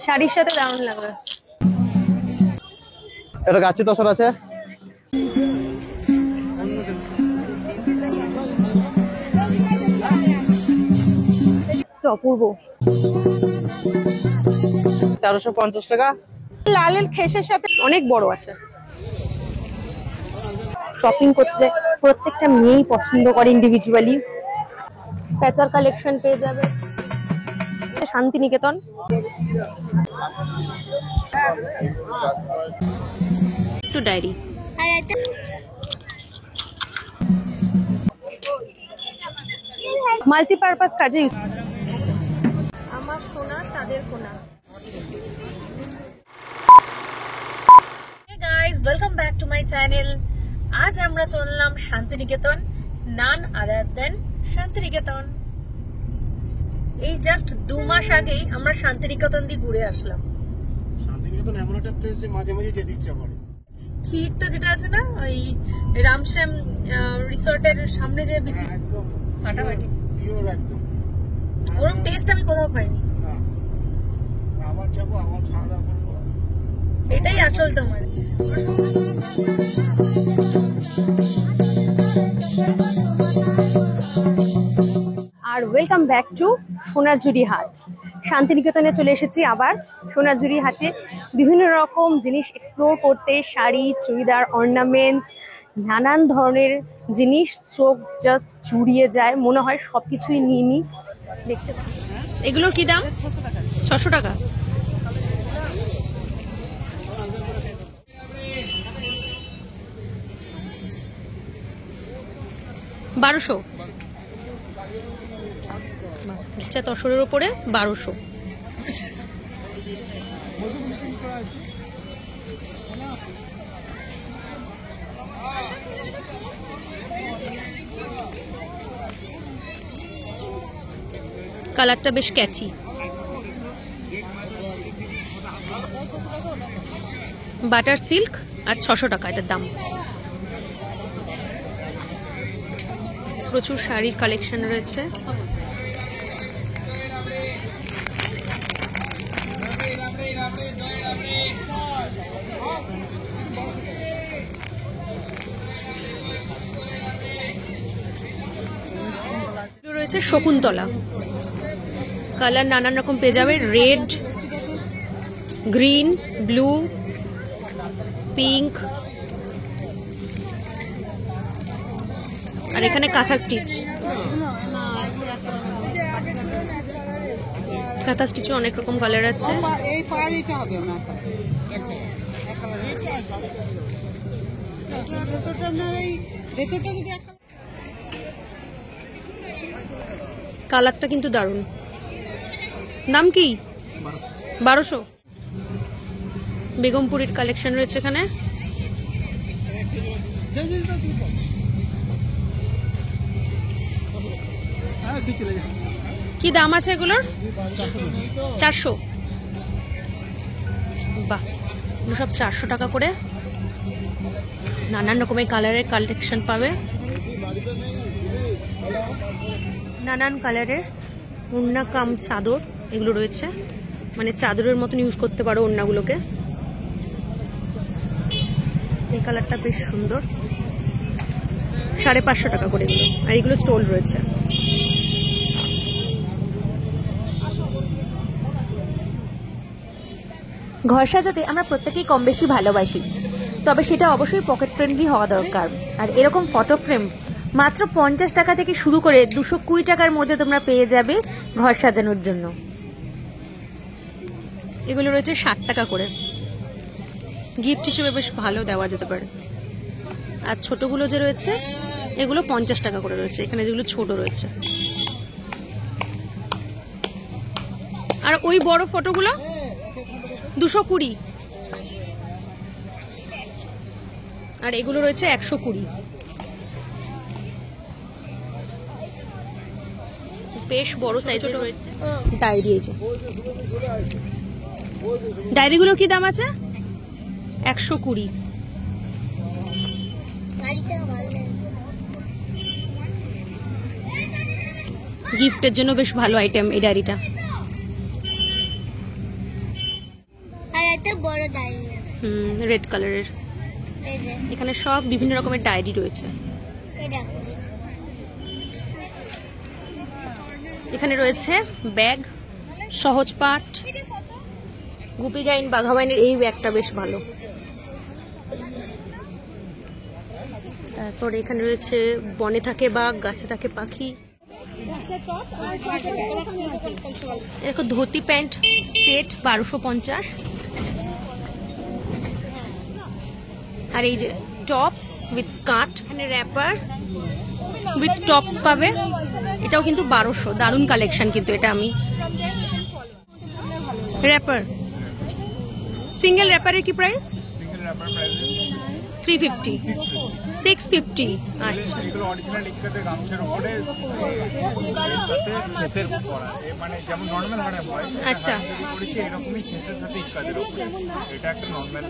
শাড়ির সাথে দারুণ লাগবে। এটা গাছি তসর আছে। অপূর্ব। 1350 টাকা। লালের খেসের সাথে অনেক বড় আছে। শপিং করতে প্রত্যেকটা মেয়েই পছন্দ করে ইন্ডিভিজুয়ালি। প্যাচার কালেকশন পেয়ে যাবে। শান্তিনিকেতন। একটু ডায়েরি। মাল্টিপারপাস কাজে ইউজ। আমার সোনা চাঁদের কোনা। Hey guys, welcome back to my channel. আজ আমরা চললাম শান্তিনিকেতন, নান আদার দেন শান্তিনিকেতন। এই জাস্ট 2 মাস আগেই আমরা শান্তিনিকেতন দিয়ে ঘুরে আসলাম। শান্তিনিকেতন এমন একটা প্লেস যে মাঝে মাঝে যেতে ইচ্ছা করে। ক্ষীরটা যেটা আছে না, ওই রামশ্যাম রিসর্টের সামনে যে একদম ফাটাফাটি পিওর একদম। ওরকম টেস্ট আমি কোথাও পাইনি। আবার যাবো, আবার খাওয়া দাওয়া করবো, এটাই আসল তোমার। আর ওয়েলকাম ব্যাক টু সোনাঝুরি হাট। শান্তিনিকেতনে চলে এসেছি আবার। সোনাঝুরি হাটে বিভিন্ন রকম জিনিস এক্সপ্লোর করতে, শাড়ি, চুড়িদার, অর্নামেন্টস, নানান ধরনের জিনিস চোখ জাস্ট জুড়িয়ে যায়, মনে হয় সবকিছুই নিয়ে নিই। দেখতে এগুলোর কি দাম? 600 টাকা। বারোশো। বাচ্চা তসরের উপরে 1200। কালারটা বেশ ক্যাচি। বাটার সিল্ক আর 600 টাকা এটার দাম। প্রচুর শাড়ির কালেকশন রয়েছে। রয়েছে শকুন্তলা, কালার নানান রকম পেয়ে যাবে, রেড, গ্রিন, ব্লু, পিঙ্ক। আর এখানে কাঁথা স্টিচ। কাঁথা স্টিচে অনেক রকম কালার আছে। কালারটা কিন্তু দারুণ। দাম কি? 1200। বেগমপুরীর কালেকশন রয়েছে এখানে। কি দাম আছে এগুলোর? 400। বাহ, সব 400 টাকা করে। নানান রকমের কালারের কালেকশন পাবে। নানান কালারের ওড়না কাম চাদর এগুলো রয়েছে, মানে চাদরের মতন ইউজ করতে পারো ওড়নাগুলোকে। এই কালারটা বেশ সুন্দর। 550 টাকা করে এগুলো। আর এগুলো স্টোল রয়েছে। ঘর সাজাতে আমরা প্রত্যেকেই কম বেশি ভালোবাসি, তবে সেটা অবশ্যই পকেট ফ্রেন্ডলি হওয়া দরকার। আর এরকম ফটো ফ্রেম মাত্র 50 টাকা থেকে শুরু করে 220 টাকার মধ্যে তোমরা পেয়ে যাবে ঘর সাজানোর জন্য। এগুলো রয়েছে 60 টাকা করে। গিফট হিসেবে বেশ ভালো দেওয়া যেতে পারে। আর ছোটগুলো যে রয়েছে এগুলো 50 টাকা করে রয়েছে, এখানে যেগুলো ছোট রয়েছে। আর ওই বড় ফটোগুলো 220। আর এগুলো রয়েছে 120। বেশ বড় সাইজের রয়েছে। ডায়েরি আছে। ডায়েরিগুলোর কি দাম আছে? 120। গিফটের জন্য বেশ ভালো আইটেম এই ডায়েরিটা। একটা বড় ডায়েরি আছে। রেড কালারের। এই যে এখানে সব বিভিন্ন রকমের ডায়েরি রয়েছে। এই দেখো। এখানে রয়েছে ব্যাগ, সহজ পাঠ, গুপি গাইন বাঘাবাইনের এই ব্যাগটা বেশ ভালো। তারপরে এখানে রয়েছে বনে থাকে বাঘ, গাছে থাকে পাখি। দেখো ধুতি প্যান্ট সেট 1250। আর এই যে টপস উইথ স্কার্ট, এখানে র্যাপার উইথ টপস পাবে, এটাও কিন্তু 1200। দারুণ কালেকশন কিন্তু এটা। আমি র্যাপার সিঙ্গেল র্যাপারের কি প্রাইস? Single wrapper price 350 650। আচ্ছা, এগুলো অরিজিনাল ইক্কাতে গামছার উপরে সাথে খেসের করা, মানে যেমন নরমাল হাড়ে হয়। আচ্ছা, করেছি এরকমই খেসের সাথে ইক্কাতের উপরে। এটা একটা নরমাল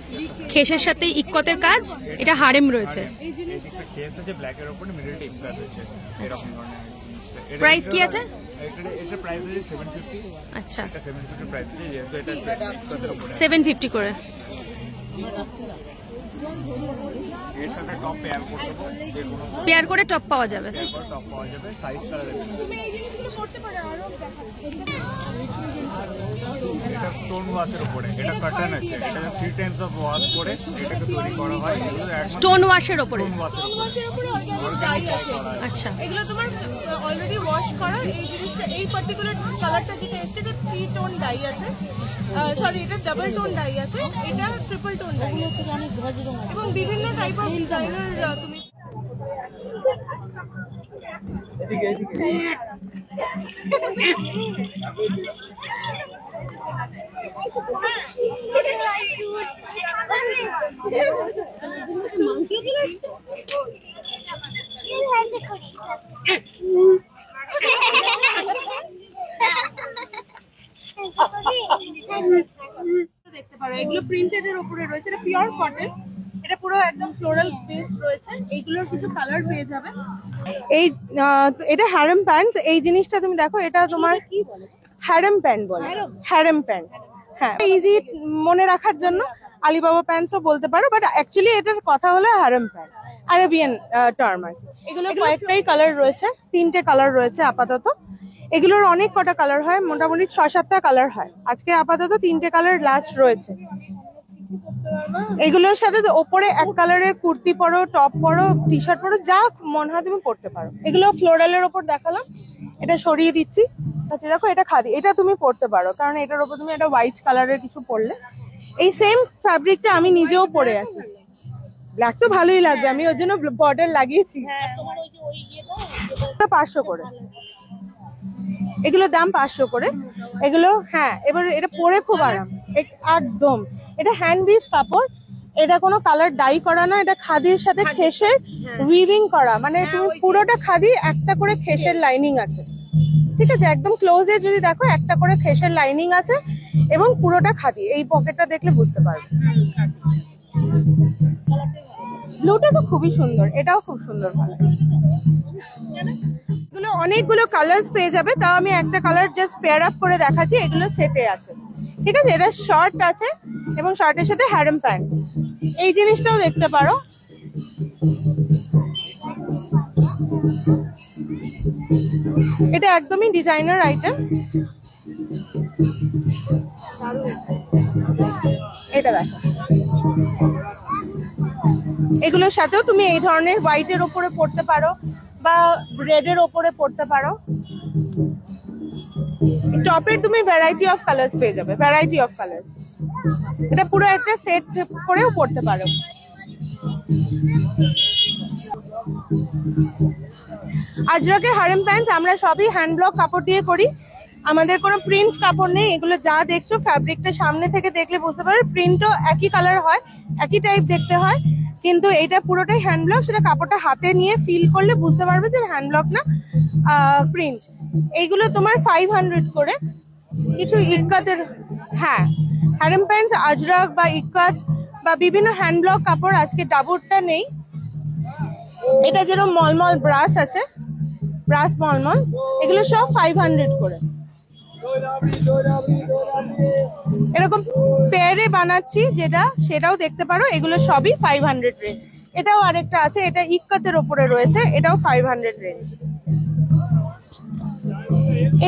খেসের সাথে ইক্কতের কাজ, এটা হারেম রয়েছে। এই একটা খেস আছে ব্ল্যাকের উপরে, মিডলটা ইক্কাত আছে এরকম ধরনের। প্রাইস কি আছে? এটা প্রাইস আছে 750। আচ্ছা, এটা 750 প্রাইস আছে, যেহেতু এটা ইক্কাতের উপরে 750 করে। এর সাথে টপ পেয়ার করতে পারো, যে কোনো পেয়ার করে টপ পাওয়া যাবে। পেয়ার করে টপ পাওয়া যাবে, সাইজ কালার দেবে। এটা স্টোন ওয়াশের উপরে, এটা কার্টন আছে, এটা 3 টাইমস অফ ওয়াশ করে এটাকে তৈরি করা হয়। এগুলো স্টোন ওয়াশের উপরে। স্টোন ওয়াশের উপরে ডাই আছে। আচ্ছা, এগুলো তোমার অলরেডি ওয়াশ করা। এই জিনিসটা, এই পার্টিকুলার কালারটা যেটা এসছে, এটা 3 টোন ডাই আছে। সরি, এটা ডাবল টোন ডাই আছে, এটা ট্রিপল টোন ডাই আছে। এবং বিভিন্ন টাইপ অফ ডিজাইনার তুমি দেখতে পারো। এগুলো প্রিন্টেড এর উপরে রয়েছে, এটা পিওর কটন, এটা পুরো একদম ফ্লোরাল বেস রয়েছে। এইগুলোর কিছু কালার পেয়ে যাবে। এই এটা হ্যারেম প্যান্ট। এই জিনিসটা তুমি দেখো, এটা তোমার হ্যারেম প্যান্ট বলে। হ্যারেম প্যান্ট, হ্যাঁ, ইজি মনে রাখার জন্য আলিবাবা প্যান্টসও বলতে পারো, বাট অ্যাকচুয়ালি এটার কথা হলো হ্যারেম প্যান্ট, আরাবিয়ান টার্ম। এগুলো কয়েকটাই কালার রয়েছে, 3টে কালার রয়েছে আপাতত। এগুলোর অনেক কটা কালার হয়, মোটামুটি 6-7টা কালার হয়। আজকে আপাতত 3টে কালার লাস্ট রয়েছে। এগুলোর সাথে ওপরে এক কালারের কুর্তি পরো, টপ পরো, টি শার্ট পরো, যা মনে হয় তুমি পরতে পারো। এগুলো ফ্লোরালের ওপর দেখালাম, এটা সরিয়ে দিচ্ছি। আচ্ছা দেখো, এটা খাদি, এটা তুমি পরতে পারো, কারণ এটার ওপর তুমি একটা হোয়াইট কালারের কিছু পরলে। এই সেম ফ্যাব্রিকটা আমি নিজেও পরে আছি। ব্ল্যাক তো ভালোই লাগবে, আমি ওর জন্য বর্ডার লাগিয়েছি। 500 করে, এগুলোর দাম 500 করে। এগুলো, হ্যাঁ, এবার এটা পরে খুব আরাম একদম। এটা হ্যান্ড উইভ কাপড়, এটা কোনো কালার ডাই করা না, এটা খাদির সাথে খেসের উইভিং করা, মানে তুমি পুরোটা খাদি, একটা করে খেসের লাইনিং আছে। ঠিক আছে, একদম ক্লোজে যদি দেখো, একটা করে খেসের লাইনিং আছে এবং পুরোটা খাদি। এই পকেটটা দেখলে বুঝতে পারবে। ব্লুটা তো খুবই সুন্দর, এটাও খুব সুন্দর কালার। এগুলো অনেকগুলো কালার্স পেয়ে যাবে, তাও আমি একটা কালার জাস্ট পেয়ার আপ করে দেখাচ্ছি। এগুলো সেটে আছে, ঠিক আছে। এটা শর্ট আছে এবং শর্টের সাথে হ্যারেম প্যান্ট। এই জিনিসটাও দেখতে পারো, এটা একদমই ডিজাইনার আইটেম। এটা দেখো, এগুলোর সাথেও তুমি এই ধরনের হোয়াইটের ওপরে পরতে পারো বা রেডের ওপরে পরতে পারো। টপের তুমি ভ্যারাইটি অফ কালার্স পেয়ে যাবে, ভ্যারাইটি অফ কালার্স। এটা পুরো একটা সেট করেও পরতে পারো। আজরাকের হারেম প্যান্টস আমরা সবই হ্যান্ড ব্লক কাপড় দিয়ে করি, আমাদের কোনো প্রিন্ট কাপড় নেই। এগুলো যা দেখছো, ফ্যাব্রিকটা সামনে থেকে দেখলে বুঝতে পারবে, প্রিন্টও একই কালার হয়, একই টাইপ দেখতে হয়, কিন্তু এটা পুরোটাই হ্যান্ড ব্লক। সেটা কাপড়টা হাতে নিয়ে ফিল করলে বুঝতে পারবে যে হ্যান্ড ব্লক না প্রিন্ট। এইগুলো তোমার 500 করে। কিছু ইক্কাতের, হ্যাঁ, হারেম প্যান্টস, আজরাক বা ইক্কাত বা বিভিন্ন হ্যান্ড ব্লক কাপড়, আজকে ডাবুরটা নেই। এটা যেরকম মলমল ব্রাশ আছে, ব্রাশ মলমল, এগুলো সব 500 করে। এরকম পেয়ারে বানাচ্ছি যেটা, সেটাও দেখতে পারো। এগুলো সবই 500 রেঞ্জ। এটাও আরেকটা আছে, এটা ইক্কাতের ওপরে রয়েছে, এটাও 500 রেঞ্জ।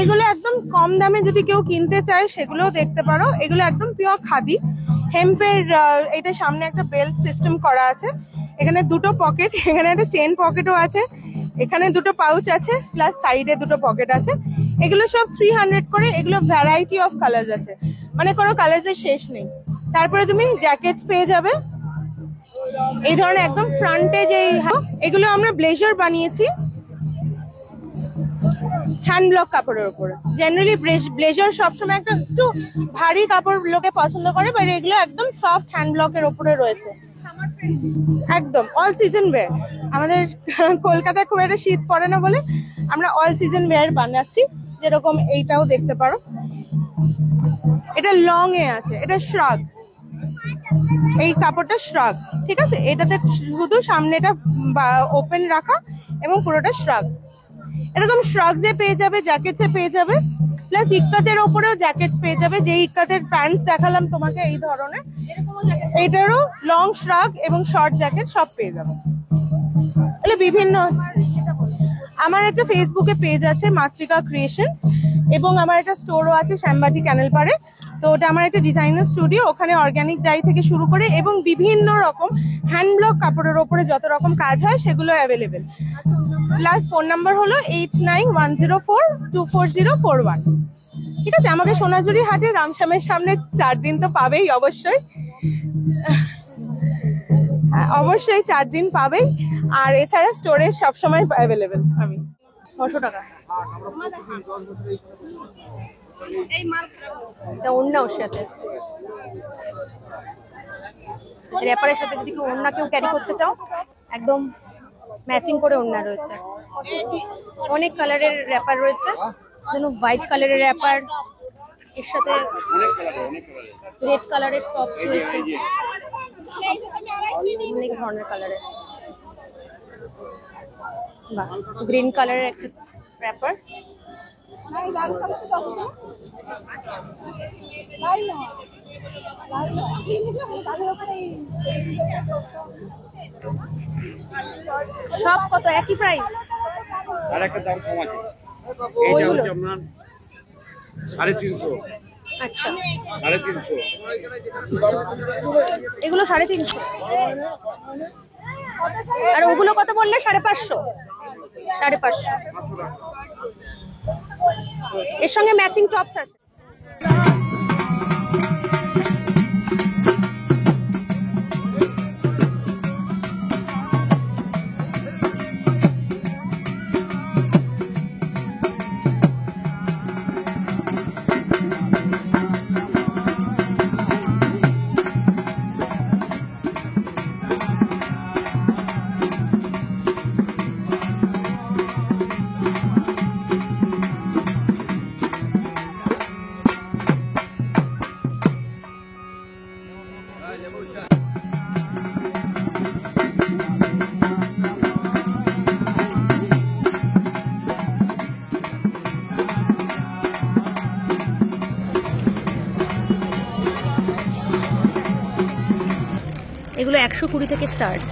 এগুলো একদম কম দামে যদি কেউ কিনতে চায় সেগুলোও দেখতে পারো। এগুলো একদম পিওর খাদি হেম্পের। এটা সামনে একটা বেল্ট সিস্টেম করা আছে, এখানে দুটো পকেট, এখানে একটা চেন পকেটও আছে, এখানে দুটো পাউচ আছে, প্লাস সাইডে দুটো পকেট আছে। এগুলো সব 300 করে। এগুলো ভ্যারাইটি অফ কালার আছে, মানে কোনো কালারের শেষ নেই। তারপরে তুমি জ্যাকেটস পেয়ে যাবে এই ধরনের একদম ফ্রন্টে। যেই এগুলো আমরা ব্লেজার বানিয়েছি হ্যান্ড ব্লক কাপড়ের উপরে। জেনারেলি ব্লেজার সবসময় একটা একটু ভারী কাপড় লোকে পছন্দ করে, বাট এগুলো একদম সফট হ্যান্ড ব্লকের উপরে রয়েছে, একদম অল সিজন ওয়্যার। আমাদের কলকাতায় খুব একটা শীত পড়ে না বলে আমরা অল সিজন ওয়্যার বানাচ্ছি। যেরকম এইটাও দেখতে পারো, এটা লং এ আছে, এটা শ্রাগ, এই কাপড়টা শ্রাগ, ঠিক আছে। এটাতে শুধু সামনেটা ওপেন রাখা এবং পুরোটা শ্রাগ। এরকম শ্রাগসে পেয়ে যাবে, জ্যাকেটসে পেয়ে যাবে, প্লাস ইক্কাতের ওপরেও জ্যাকেটস পেয়ে যাবে। যে ইক্কাতের প্যান্টস দেখালাম তোমাকে এই ধরনের, এটারও লং শ্রাগ এবং শর্ট জ্যাকেট সব পেয়ে যাবে। তাহলে বিভিন্ন, আমার একটা ফেসবুকে পেজ আছে মাতৃকা ক্রিয়েশনস, এবং আমার একটা স্টোরও আছে শ্যামবাটি ক্যানেল পাড়ে। তো ওটা আমার একটা ডিজাইনার স্টুডিও, ওখানে অর্গানিক ডাই থেকে শুরু করে এবং বিভিন্ন রকম হ্যান্ড ব্লক কাপড়ের ওপরে যত রকম কাজ হয় সেগুলো অ্যাভেলেবেল। প্লাস ফোন নাম্বার হলো 8910424041। ঠিক আছে, আমাকে সোনাঝুরি হাটে রামশ্যামের সামনে 4 দিন তো পাবেই অবশ্যই, অবশ্যই 4 দিন পাবেই। আর এছাড়া স্টোরে সবসময় অ্যাভেলেবেল আমি। 600 টাকা। এটা ওড়না, ওর সাথে র্যাপারের সাথে যদি কেউ ওড়না কেউ ক্যারি করতে চাও, একদম ম্যাচিং করে ওড়না রয়েছে। অনেক কালারের র্যাপার রয়েছে, যেন হোয়াইট কালারের র্যাপার, এর সাথে রেড কালারের টপস রয়েছে, অনেক ধরনের কালারের। বাহ, গ্রিন কালারের একটা র্যাপার। সব কত একই প্রাইস? আর একটা দাম কম আছে, এইটা হচ্ছে আপনার 350। আচ্ছা, 350। এগুলো 350, আর ওগুলো কত বললে? 550। 550। এর সঙ্গে ম্যাচিং টপস আছে। এগুলো 120 থেকে স্টার্ট।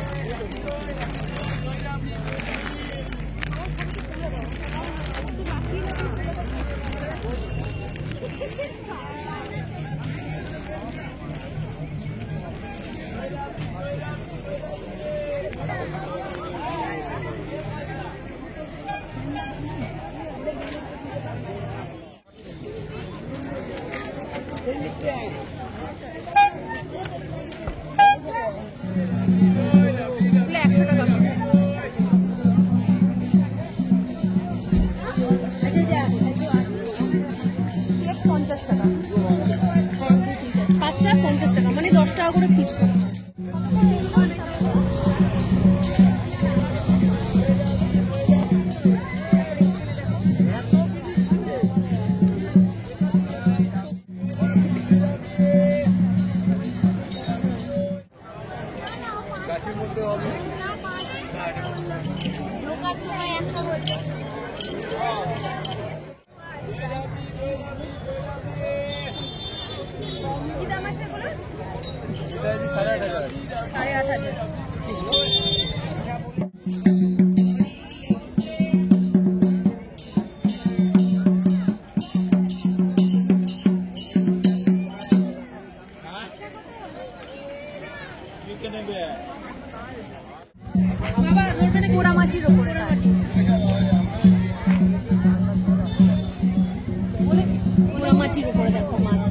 পাঁচটা 50 টাকা, মানে 10 টাকা করে পিস পড়ছে। হাজার। বাবা এখানে পোড়ামাটির উপরে আছে। পোড়ামাটির উপরে দেখো মাছ।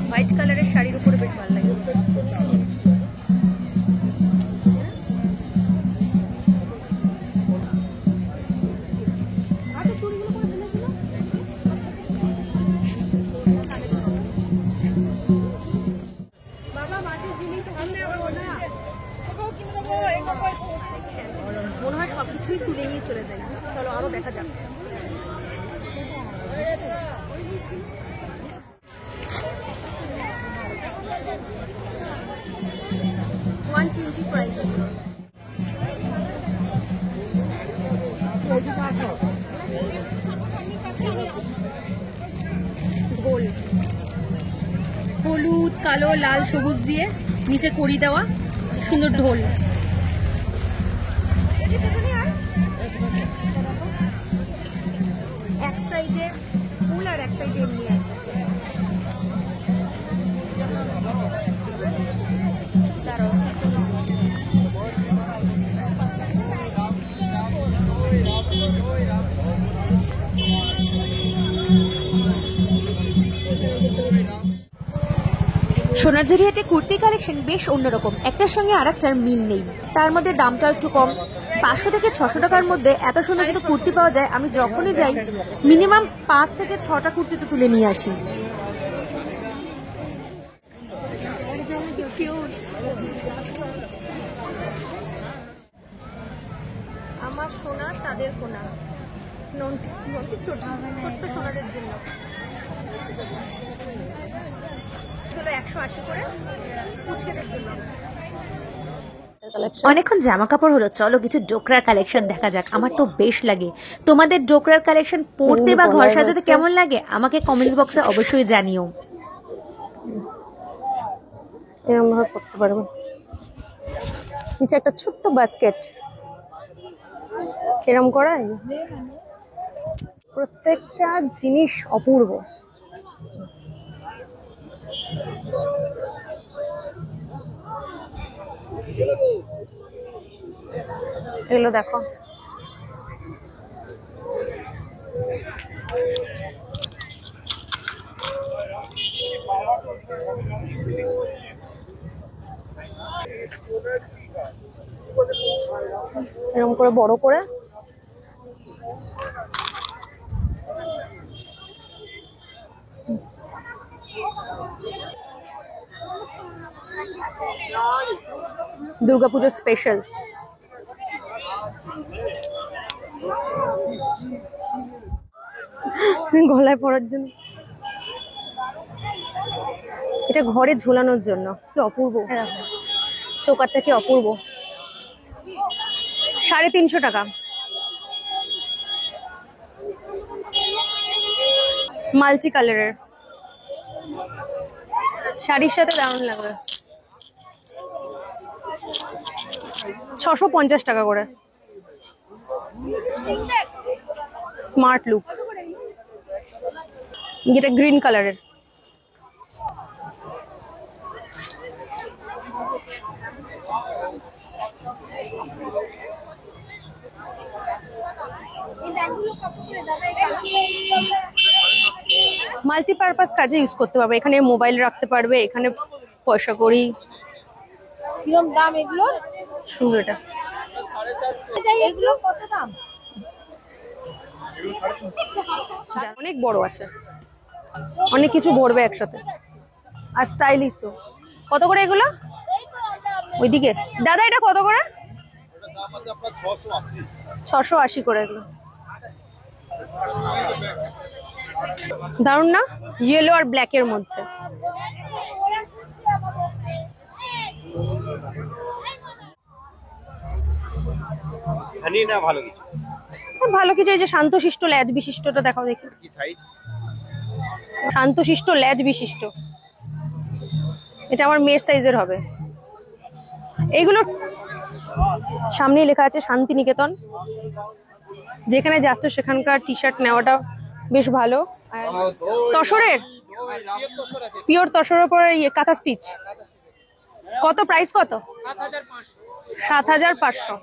হোয়াইট কালারের শাড়ির উপরে বেশ ভালো লাগে। মনে হয় সবকিছুই তুলে নিয়ে চলে যায়। চলো আরো দেখা যাক। $120 প্রাইস। গোল হলুদ কালো লাল সবুজ দিয়ে নিচে কড়ি দেওয়া সুন্দর ঢোল। এক সাইডে ফুল আর এক সাইডে এমনি আছে। সোনাঝুরি হাটে কুর্তি কালেকশন বেশ অন্যরকম, একটার সঙ্গে আরেকটার মিল নেই। তার মধ্যে দামটা একটু কম, 500 থেকে 600 টাকার মধ্যে এত সুন্দর সুন্দর কুর্তি পাওয়া যায়। আমি যখনই যাই মিনিমাম 5 থেকে 6টা কুর্তি তো তুলে নিয়ে আসি। আমার সোনা চাঁদের কোনা, ছোট্ট সোনাদের জন্য। চলো 180 করে পুচকেদের জন্য। অনেকক্ষণ জামা কাপড় হলো, চলো কিছু ডোকরার কালেকশন দেখা যাক। আমার তো বেশ লাগে। তোমাদের ডোকরার কালেকশন পরতে বা ঘর সাজাতে কেমন লাগে আমাকে কমেন্টস বক্সে অবশ্যই জানিও। এরকম ভাবে পরতে পারবো। নিচে একটা ছোট্ট বাস্কেট এরকম করা, প্রত্যেকটা জিনিস অপূর্ব। এগুলো দেখো, এরকম করে বড় করে দুর্গাপুজো স্পেশাল। গলায় পরার জন্য, এটা ঘরে ঝোলানোর জন্য। কি অপূর্ব, চোকারটা কি অপূর্ব। 350 টাকা। মাল্টি কালারের শাড়ির সাথে দারুণ লাগবে। 650 টাকা করে। স্মার্ট লুক, যেটা গ্রিন কালারের। মাল্টিপারপাস কাজে ইউজ করতে পারবে। এখানে মোবাইল রাখতে পারবে, এখানে পয়সা করি। কিরকম দাম এগুলো? সুন্দর। এটা এগুলো কত দাম? অনেক বড় আছে, অনেক কিছু ভরবে একসাথে, আর স্টাইলিশও। কত করে এগুলো? ওইদিকে দাদা এটা কত করে? 680 করে এগুলো। দারুন না, ইয়েলো আর ব্ল্যাক এর মধ্যে। ভালো কিছু, এই যে শান্তশিষ্ট ল্যাজ বিশিষ্টটা দেখাও দেখি। কি সাইজ? শান্তশিষ্ট ল্যাজ বিশিষ্ট, এটা আমার মেয়ের সাইজের হবে। এইগুলো সামনেই লেখা আছে শান্তিনিকেতন, যেখানে যাচ্ছ সেখানকার টি শার্ট নেওয়াটা বেশ ভালো। আর তসরের পিওর তসরের উপরে কাঁথা স্টিচ, কত প্রাইস কত? 7,500।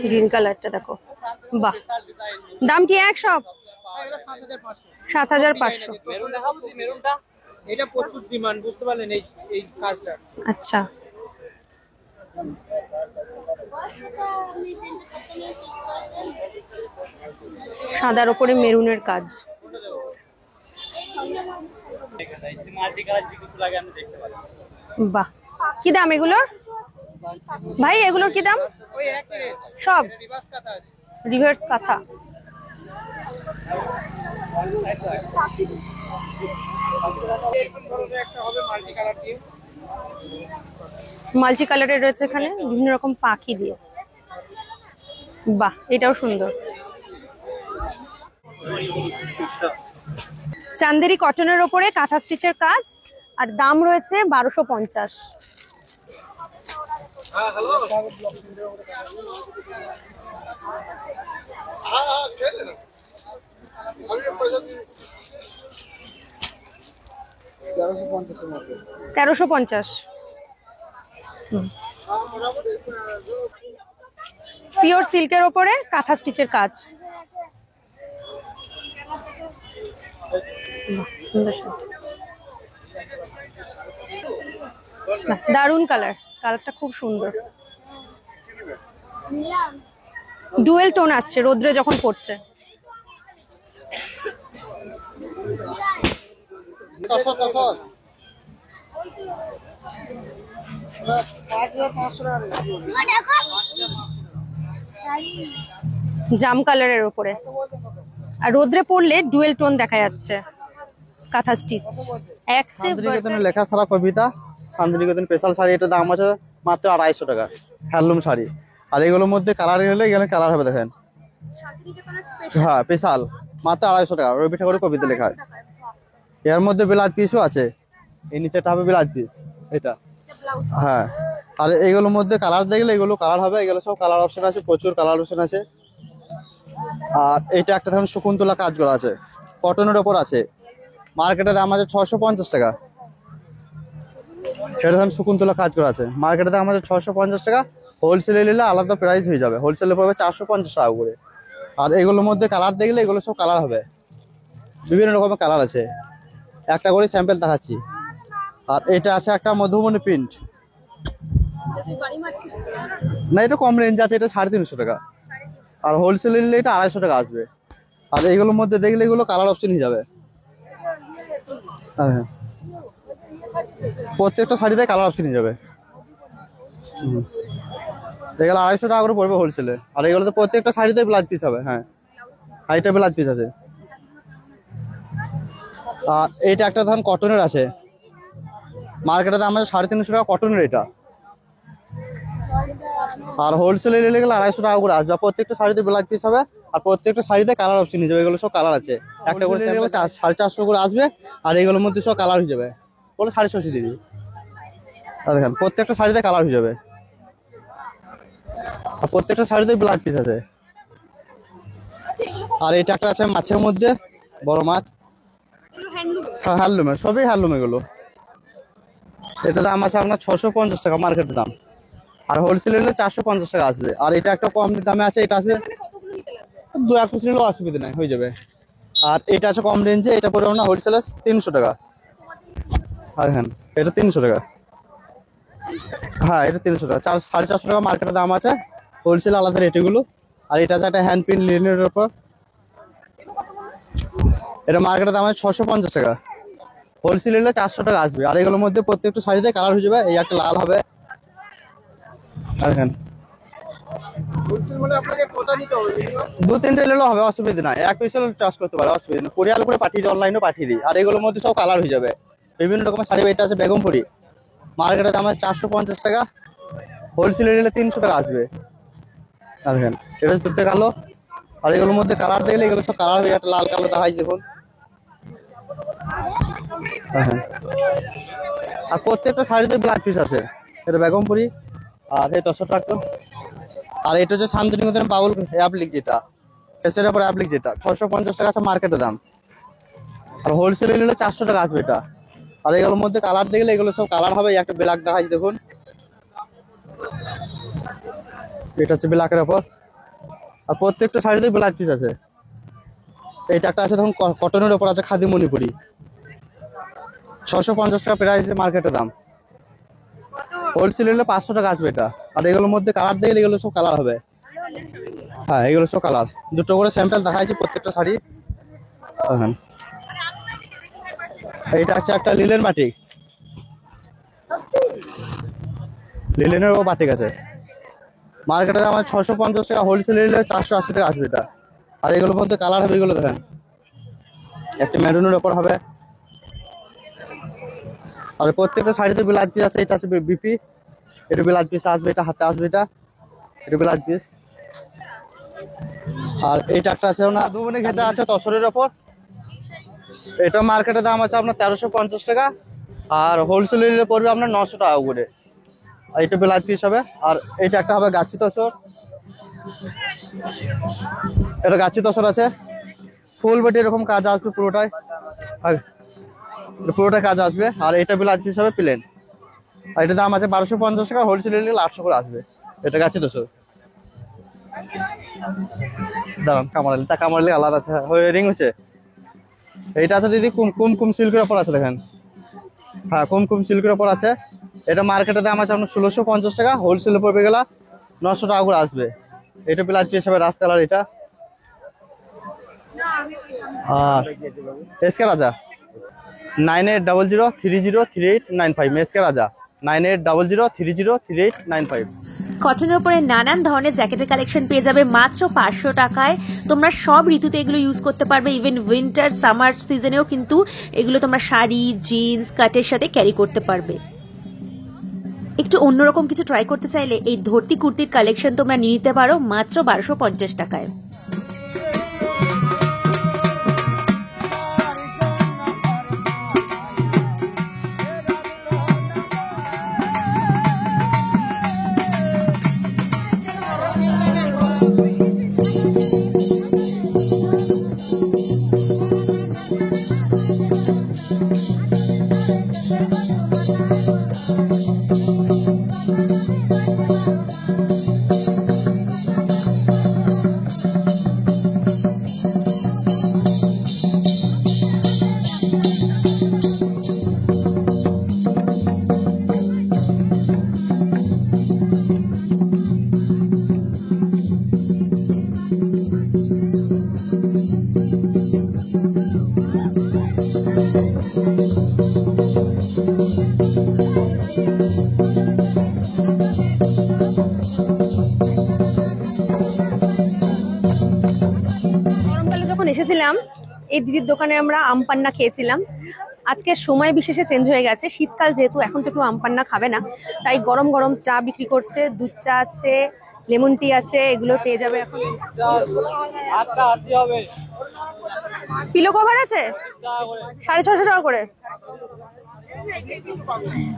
গ্রিন কালারটা দেখো, বাহ, দাম কি এক সব? 7,500। এটা প্রচুর ডিমান্ড, বুঝতে পারলেন এই কাজটা। আচ্ছা, সাদার উপরে মেরুনের কাজ। বাহ, কি দাম এগুলোর ভাই? এগুলোর কি দাম? ওই একই রেট সব রিভার্স কাঁথা আছে। রিভার্স কাঁথা। একটা হবে মাল্টি কালার দিয়ে, মাল্টি কালারের রয়েছে এখানে বিভিন্ন রকম পাখি দিয়ে। বাহ, এটাও সুন্দর। চান্দেরি কটনের ওপরে কাঁথা স্টিচের কাজ, আর দাম রয়েছে 1250। তেরোশো পঞ্চাশ। পিওর সিল্কের ওপরে কাঁথা স্টিচের কাজ, সুন্দর সুন্দর। দারুন কালার, কালারটা খুব সুন্দর। ডুয়েল টোন আসছে রোদ্রে যখন পড়ছে। জাম কালারের ওপরে, আর রোদ্রে পড়লে ডুয়েল টোন দেখা যাচ্ছে। কাঁথা স্টিচ এক সে শান্তিনিকেতনের লেখা সারা কবিতা। শান্তিনিকেতন স্পেশাল শাড়ি, এটার দাম আছে মাত্র 250 টাকা, হ্যান্ডলুম শাড়ি। আর এগুলোর মধ্যে কালার হলে এখানে কালার হবে, দেখেন। হ্যাঁ, স্পেশাল মাত্র 250 টাকা, রবি ঠাকুরের কবিতা লেখা। এর মধ্যে ব্লাউজ পিসও আছে, এই নিচেটা হবে ব্লাউজ পিস এটা। হ্যাঁ, আর এইগুলোর মধ্যে কালার দেখলে এগুলো কালার হবে, এগুলো সব কালার অপশন আছে, প্রচুর কালার অপশন আছে। আর এটা একটা ধরুন শকুন্তলা কাজ করা আছে, কটনের ওপর আছে, মার্কেটের দাম আছে 650 টাকা। সেটা ধরুন শকুন্তলা কাজ করা আছে, মার্কেটের দাম আছে 650 টাকা। হোলসেলে নিলে আলাদা প্রাইস হয়ে যাবে, হোলসেলে পড়বে 450 টাকা করে। আর এগুলোর মধ্যে কালার দেখলে এগুলো সব কালার হবে, বিভিন্ন রকমের কালার আছে, একটা করে স্যাম্পল দেখাচ্ছি। আর এটা আছে একটা মধুবনী প্রিন্ট, না এটা কম রেঞ্জ আছে, এটা 350 টাকা। আর হোলসেলে নিলে এটা 250 টাকা আসবে। আর এইগুলোর মধ্যে দেখলে এগুলো কালার অপশন হয়ে যাবে। হ্যাঁ, প্রত্যেকটা শাড়িতে কালার অপশন হয়ে যাবে। এগুলো 250 টাকা করে পড়বে হোলসেলে। আর এগুলোতে প্রত্যেকটা শাড়িতে ব্লাউজ পিস হবে। হ্যাঁ, এইটা ব্লাউজ পিস আছে। আর এইটা একটা ধরুন কটনের আছে, মার্কেটের দাম আছে 350 টাকা কটনের এটা। আর হোলসেলে নিলে গেলে 250 টাকা করে আসবে। প্রত্যেকটা শাড়িতে ব্লাউজ পিস হবে, আর প্রত্যেকটা শাড়িতে কালার অপশন হয়ে যাবে। এগুলো সব কালার আছে, একটা করে 450 করে আসবে। আর এগুলোর মধ্যে সব কালার হয়ে যাবে, বলে 650 দিয়ে দিই। দেখেন প্রত্যেকটা শাড়িতে কালার হয়ে যাবে, আর প্রত্যেকটা শাড়িতে ব্লাউজ পিস আছে। আর এটা একটা আছে মাছের মধ্যে, বড় মাছ, হ্যাঁ হ্যান্ডলুমের, সবই হ্যান্ডলুম এগুলো। এটা দাম আছে আপনার 650 টাকা মার্কেটের দাম, আর হোলসেলে নিলে 450 টাকা আসবে। আর এটা একটা কম দামে আছে, এটা আসবে 2-1 পিস নিলেও অসুবিধা নাই, হয়ে যাবে। আর এটা আছে কম রেঞ্জে, এটা পড়বে আপনার হোলসেলে 300 টাকা। হ্যাঁ হ্যাঁ, এটা 300 টাকা। হ্যাঁ, এটা 300 টাকা, 450 টাকা মার্কেটের দাম আছে, হোলসেল আলাদা রেট এগুলো। আর এটা আছে একটা হ্যান্ড প্রিন্ট লিনের উপর, এটা মার্কেটের দাম আছে 650 টাকা, হোলসেল নিলে 400 টাকা আসবে। আর এগুলোর মধ্যে প্রত্যেকটা শাড়িতে কালার হয়ে যাবে, এই একটা লাল হবে। দেখেন হোলসেল মানে আপনাকে কটা নিতে হবে? 2-3টে নিলেও হবে, অসুবিধা নাই। 1 পিস চার্জ করতে পারে, অসুবিধা নেই। কোরিয়াল করে পাঠিয়ে দিই, অনলাইনেও পাঠিয়ে দিই। আর এগুলোর মধ্যে সব কালার হয়ে যাবে, বিভিন্ন রকমের শাড়ি। এটা আছে বেগমপুরি, মার্কেটের দাম 450 টাকা, হোলসেলে নিলে 300 টাকা আসবে। দেখেন এটা হচ্ছে কালো, আর এগুলোর মধ্যে কালার দেখলে এগুলো সব কালার হবে, একটা লাল কালো দেখাইছে দেখুন। হ্যাঁ, আর প্রত্যেকটা শাড়িতে ব্লাউজ পিস আছে। এটা বেগমপুরি, আর এই 10 টাকা। আর এটা হচ্ছে শান্তিনিকেতনের বাউল অ্যাপ্লিক, যেটা ফেসের উপর অ্যাপ্লিক, যেটা 650 টাকা আছে মার্কেটের দাম, আর হোলসেলে নিলে 400 টাকা আসবে এটা। আর এগুলোর মধ্যে কালার দেখলে এগুলো সব কালার হবে, একটা ব্ল্যাক দেখাইছে দেখুন। এটা হচ্ছে ব্ল্যাকের উপর, আর প্রত্যেকটা শাড়িতে ব্লাউজ পিস আছে। এইটা একটা আছে দেখুন কটনের উপর আছে, খাদি মণিপুরি, 650 টাকা প্রাইস মার্কেটের দাম, হোলসেল নিলে 500 টাকা আসবে এটা। আর এগুলোর মধ্যে কালার দেখলে এগুলো সব কালার হবে। হ্যাঁ, এগুলো সব কালার, দুটো করে স্যাম্পল দেখাইছে প্রত্যেকটা শাড়ি। হ্যাঁ, এইটা আছে একটা লিলেন বাটিক, লিলেনের ও বাটিক আছে, মার্কেটে দাম 650 টাকা, হোলসেল নিলে 480 টাকা আসবে এটা। আর এগুলোর মধ্যে কালার হবে, এগুলো দেখেন একটা মেরুনের ওপর হবে। আর প্রত্যেকটা শাড়িতে ব্লাউজ পিস আছে। এটা আছে বিপি, এটা ব্লাউজ পিস আসবে, এটা হাতে আসবে, এটা ব্লাউজ পিস। আর এইটা একটা আছে না দুবনে ঘেঁচা আছে তসরের ওপর, এটা মার্কেটের দাম আছে আপনার 1350 টাকা, আর হোলসেলে নিলে পড়বে আপনার 900 টাকা করে। আর এটা ব্লাউজ পিস হবে। আর এইটা একটা হবে গাছি তসর, এটা গাছি তসর আছে, ফুল বডি এরকম কাজ আসবে পুরোটাই, পুরোটা কাজ আসবে। আর এটা ব্লাউজ পিস হবে প্লেন, আর এটার দাম আছে 1250 টাকা, হোলসেলে নিলে 800 করে আসবে। এটা গাছি তসর। দাঁড়ান, কামারলি আলাদা আছে, রিং হচ্ছে। এইটা আছে দিদি কুমকুম সিল্কের ওপর আছে, দেখেন। হ্যাঁ, কুমকুম সিল্কের ওপর আছে। এটা মার্কেটের দাম আছে আপনার 1650 টাকা, হোলসেলে পড়বে গেলা 900 টাকা করে আসবে। এটা ব্লাউজ পিস হবে রাস কালার। এটা এসকে রাজা 9800303895, এসকে রাজা 9800303895। কটনের উপরে নানান ধরনের জ্যাকেটের কালেকশন পেয়ে যাবে মাত্র 500 টাকায়। তোমরা সব ঋতুতে এগুলো ইউজ করতে পারবে, ইভেন উইন্টার সামার সিজনেও কিন্তু এগুলো তোমরা শাড়ি, জিন্স, কাটের সাথে ক্যারি করতে পারবে। একটু অন্যরকম কিছু ট্রাই করতে চাইলে এই ধর্তি কুর্তির কালেকশন তোমরা নিয়ে নিতে পারো মাত্র 1250 টাকায়। গরমকালে যখন এসেছিলাম এই দিদির দোকানে আমরা আম পান্না খেয়েছিলাম। আজকে সময় বিশেষে চেঞ্জ হয়ে গেছে, শীতকাল যেহেতু, এখন তো কেউ আম পান্না খাবে না, তাই গরম গরম চা বিক্রি করছে, দুধ চা আছে, লেমন টি আছে, এগুলো পেয়ে যাবে এখন। পিলো কভার আছে 650 টাকা করে,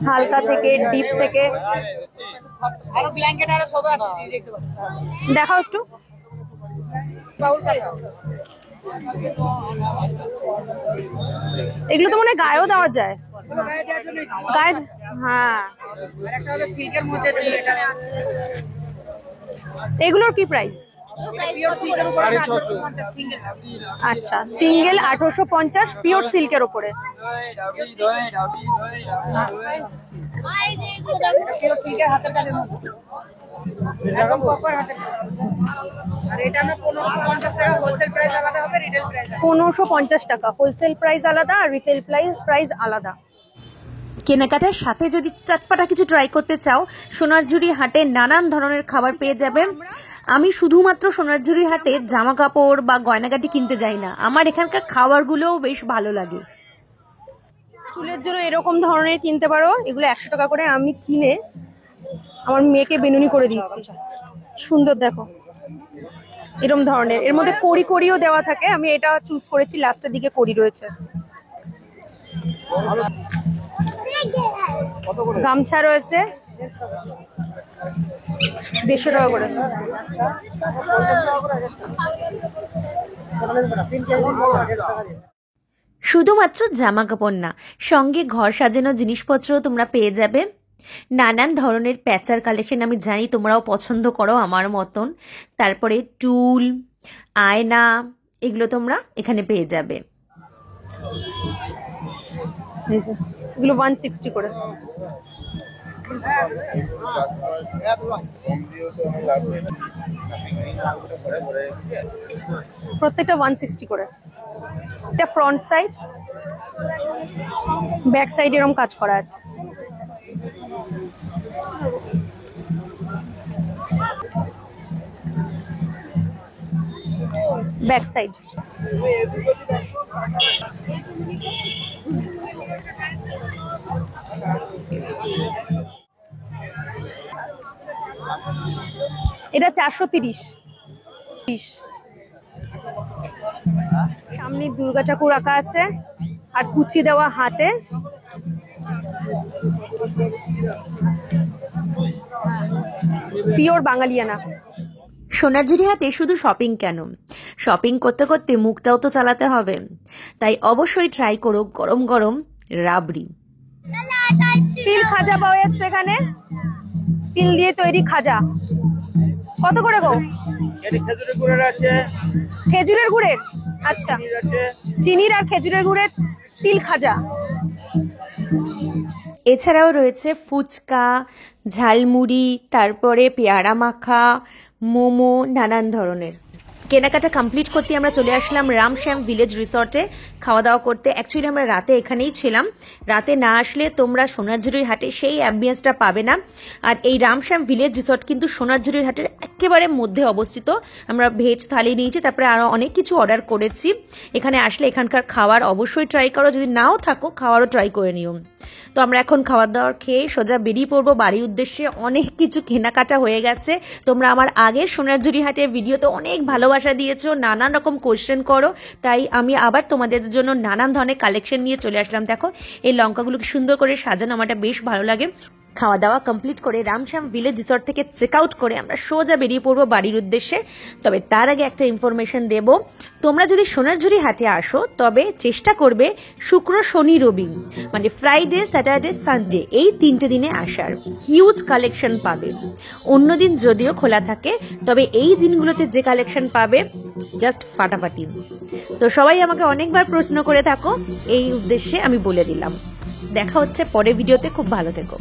হালকা থেকে ডিপ থেকে। দেখাও একটু। এগুলো তো মনে হয় গায়েও দেওয়া যায়, গায়ে। হ্যাঁ, এগুলোর কি প্রাইস? আচ্ছা, সিঙ্গেল 1850, পিওর সিল্কের ওপরে। আর এটা আমরা 1550 টাকা হোলসেল প্রাইস আলাদা হবে, রিটেল প্রাইস 1550 টাকা হোলসেল প্রাইস আলাদা, আর রিটেল প্রাইস আলাদা। কেনাকাটার সাথে যদি চটপটা কিছু ট্রাই করতে চাও, সোনারঝুরি হাটে নানান ধরনের খাবার পেয়ে যাবে। আমি শুধুমাত্র সোনারঝুরি হাটে জামা কাপড় বা গয়নাগাটি কিনতে যাই না, আমার এখানকার খাবারগুলোও বেশ ভালো লাগে। চুলের জন্য এরকম ধরনের কিনতে পারো, এগুলো 100 টাকা করে। আমি কিনে আমার মেয়েকে বেনুনি করে দিচ্ছি। সুন্দর দেখো, এরকম ধরনের, এর মধ্যে কড়ি কড়িও দেওয়া থাকে। আমি এটা চুজ করেছি, লাস্টের দিকে কড়ি রয়েছে। গামছা রয়েছে 150 টাকা করে। শুধুমাত্র জামা কাপড় না, সঙ্গে ঘর সাজানোর জিনিসপত্র তোমরা পেয়ে যাবে। নানান ধরনের প্যাচার কালেকশন, আমি জানি তোমরাও পছন্দ করো আমার মতন। তারপরে টুল, আয়না, এগুলো তোমরা এখানে পেয়ে যাবে। এগুলো 160 করে। প্রত্যেকটা 160 করে। এটা ফ্রন্ট সাইড, ব্যাক সাইড এরকম কাজ করা আছে। ব্যাক সাইড এটা 430। সামনে দুর্গা ঠাকুর রাখা আছে আর কুচি দেওয়া হাতে। পিওর বাঙালিয়ানা। সোনাঝুরি হাটে শুধু শপিং কেন, শপিং করতে করতে মুখটাও তো চালাতে হবে। তাই অবশ্যই ট্রাই করো গরম গরম রাবড়ি। তিল খাজা পাওয়া যাচ্ছে এখানে, তিল দিয়ে তৈরি খাজা। কত করে গো? খেজুরের গুড়ের আছে, খেজুরের গুড়ের, আচ্ছা, চিনির আর খেজুরের গুড়ের তিল খাজা। এছাড়াও রয়েছে ফুচকা, ঝালমুড়ি, তারপরে পেয়ারা মাখা, মোমো, নানান ধরনের। কেনাকাটা কমপ্লিট করতে আমরা চলে আসলাম রামশ্যাম ভিলেজ রিসর্টে খাওয়া দাওয়া করতে। অ্যাকচুয়ালি আমরা রাতে এখানেই ছিলাম। রাতে না আসলে তোমরা সোনারঝুরির হাটে সেই অ্যাম্বিয়েন্সটা পাবে না। আর এই রামশ্যাম ভিলেজ রিসর্ট কিন্তু সোনারঝুরির হাটের একেবারে মধ্যে অবস্থিত। আমরা ভেজ থালি নিয়েছি, তারপরে আরও অনেক কিছু অর্ডার করেছি। এখানে আসলে এখানকার খাবার অবশ্যই ট্রাই করো, যদি নাও থাকো খাওয়ারও ট্রাই করে নিও। তো আমরা এখন খাবার দাবার খেয়ে সোজা বেরিয়ে পড়বো বাড়ির উদ্দেশ্যে। অনেক কিছু কেনাকাটা হয়ে গেছে। তোমরা আমার আগের সোনারঝুরি হাটের ভিডিওতে অনেক ভালোবাসা দিয়েছো, নানান রকম কোয়েশ্চেন করো, তাই আমি আবার তোমাদের জন্য নানান ধরনের কালেকশন নিয়ে চলে আসলাম। দেখো এই লঙ্কাগুলোকে সুন্দর করে সাজানো, আমারটা বেশ ভালো লাগে। খাওয়া দাওয়া কমপ্লিট করে রামশ্যাম ভিলেজ রিসর্ট থেকে চেক আউট করে আমরা সোজা বেরিয়ে পড়বো বাড়ির উদ্দেশ্যে। তবে তার আগে একটা ইনফরমেশন দেব, তোমরা যদি সোনারঝুরি হাটে আসো তবে চেষ্টা করবে শুক্র, শনি, রবি, মানে ফ্রাইডে, স্যাটারডে, সানডে, এই 3টে দিনে আসার। হিউজ কালেকশন পাবে। অন্যদিন যদিও খোলা থাকে, তবে এই দিনগুলোতে যে কালেকশন পাবে জাস্ট ফাটাফাটি। তো সবাই আমাকে অনেকবার প্রশ্ন করে থাকো, এই উদ্দেশ্যে আমি বলে দিলাম। দেখা হচ্ছে পরের ভিডিওতে। খুব ভালো থেকো।